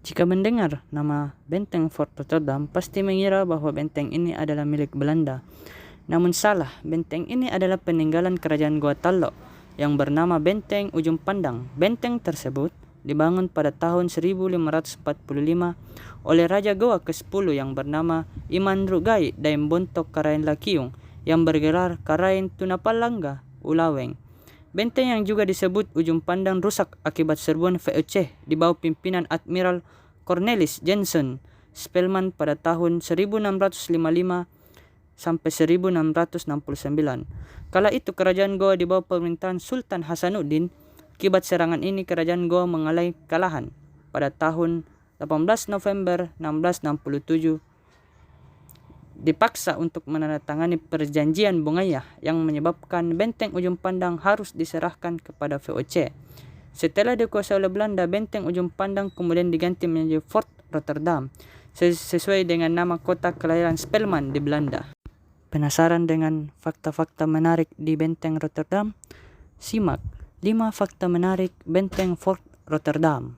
Jika mendengar nama Benteng Fort Rotterdam, pasti mengira bahwa benteng ini adalah milik Belanda. Namun salah, benteng ini adalah peninggalan kerajaan Goa Tallo yang bernama Benteng Ujung Pandang. Benteng tersebut dibangun pada tahun 1545 oleh Raja Goa ke-10 yang bernama Imandrugai Daimbontok Karain Lakiung yang bergelar Karain Tunapalangga Ulaweng. Benteng yang juga disebut Ujung Pandang rusak akibat serbuan VOC di bawah pimpinan Admiral Cornelis Jensen Spelman pada tahun 1655 sampai 1669. Kala itu kerajaan Goa di bawah pemerintahan Sultan Hasanuddin. Akibat serangan ini kerajaan Goa mengalami kalahan. Pada tahun 18 November 1667 dipaksa untuk menandatangani perjanjian Bongaya yang menyebabkan Benteng Ujung Pandang harus diserahkan kepada VOC. Setelah dikuasai oleh Belanda, Benteng Ujung Pandang kemudian diganti menjadi Fort Rotterdam sesuai dengan nama kota kelahiran Spelman di Belanda. Penasaran dengan fakta-fakta menarik di Benteng Rotterdam? Simak 5 fakta menarik Benteng Fort Rotterdam.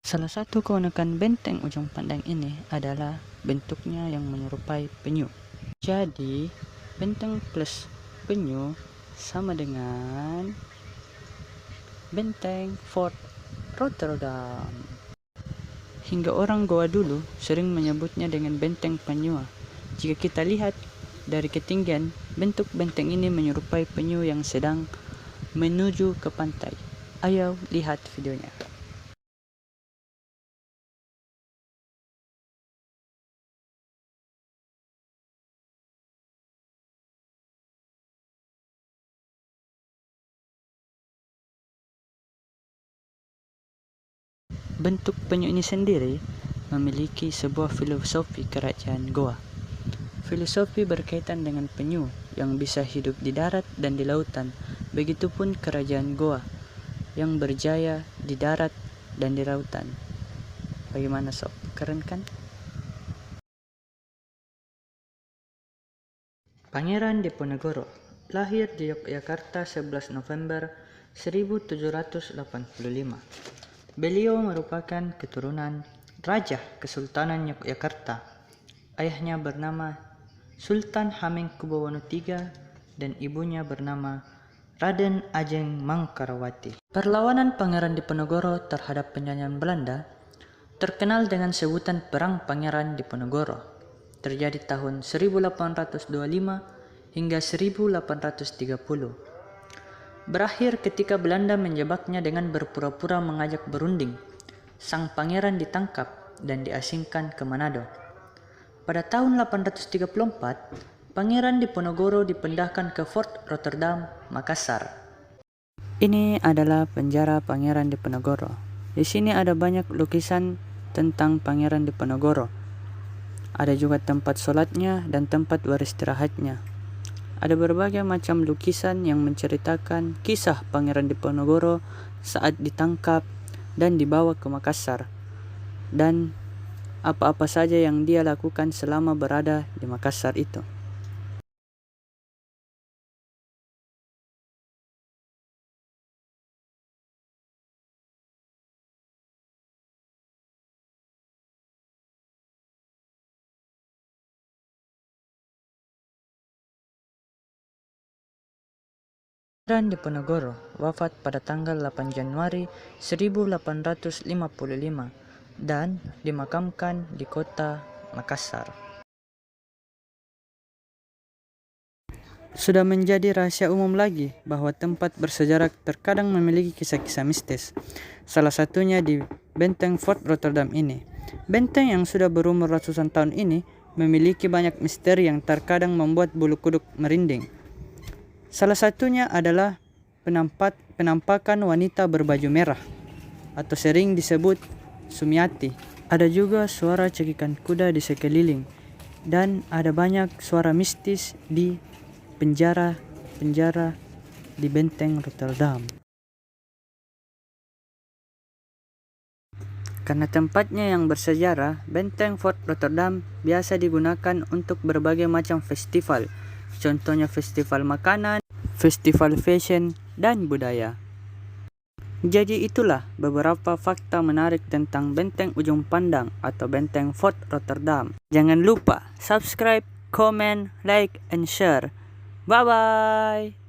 Salah satu keunikan Benteng Ujung Pandang ini adalah bentuknya yang menyerupai penyu. Jadi, benteng plus penyu sama dengan Benteng Fort Rotterdam. Hingga orang Goa dulu sering menyebutnya dengan Benteng Penyu. Jika kita lihat dari ketinggian, bentuk benteng ini menyerupai penyu yang sedang menuju ke pantai. Ayo lihat videonya. Bentuk penyu ini sendiri memiliki sebuah filosofi kerajaan Goa. Filosofi berkaitan dengan penyu yang bisa hidup di darat dan di lautan. Begitupun kerajaan Goa yang berjaya di darat dan di lautan. Bagaimana sob? Keren kan? Pangeran Diponegoro lahir di Yogyakarta 11 November 1785. Beliau merupakan keturunan Raja Kesultanan Yogyakarta. Ayahnya bernama Sultan Hamengkubuwono III dan ibunya bernama Raden Ajeng Mangkarawati. Perlawanan Pangeran Diponegoro terhadap penjajahan Belanda terkenal dengan sebutan Perang Pangeran Diponegoro. Terjadi tahun 1825 hingga 1830. Berakhir ketika Belanda menjebaknya dengan berpura-pura mengajak berunding. Sang pangeran ditangkap dan diasingkan ke Manado. Pada tahun 1834, Pangeran Diponegoro dipindahkan ke Fort Rotterdam, Makassar. Ini adalah penjara Pangeran Diponegoro. Di sini ada banyak lukisan tentang Pangeran Diponegoro. Ada juga tempat sholatnya dan tempat beristirahatnya. Ada berbagai macam lukisan yang menceritakan kisah Pangeran Diponegoro saat ditangkap dan dibawa ke Makassar, dan apa-apa saja yang dia lakukan selama berada di Makassar itu. Pangeran Diponegoro wafat pada tanggal 8 Januari 1855 dan dimakamkan di kota Makassar. Sudah menjadi rahasia umum lagi bahwa tempat bersejarah terkadang memiliki kisah-kisah mistis. Salah satunya di Benteng Fort Rotterdam ini. Benteng yang sudah berumur ratusan tahun ini memiliki banyak misteri yang terkadang membuat bulu kuduk merinding. Salah satunya adalah penampakan wanita berbaju merah atau sering disebut Sumiati. Ada juga suara cekikan kuda di sekeliling dan ada banyak suara mistis di penjara di Benteng Rotterdam. Karena tempatnya yang bersejarah, Benteng Fort Rotterdam biasa digunakan untuk berbagai macam festival. Contohnya festival makanan, festival fashion, dan budaya. Jadi itulah beberapa fakta menarik tentang Benteng Ujung Pandang atau Benteng Fort Rotterdam. Jangan lupa subscribe, comment, like, and share. Bye-bye!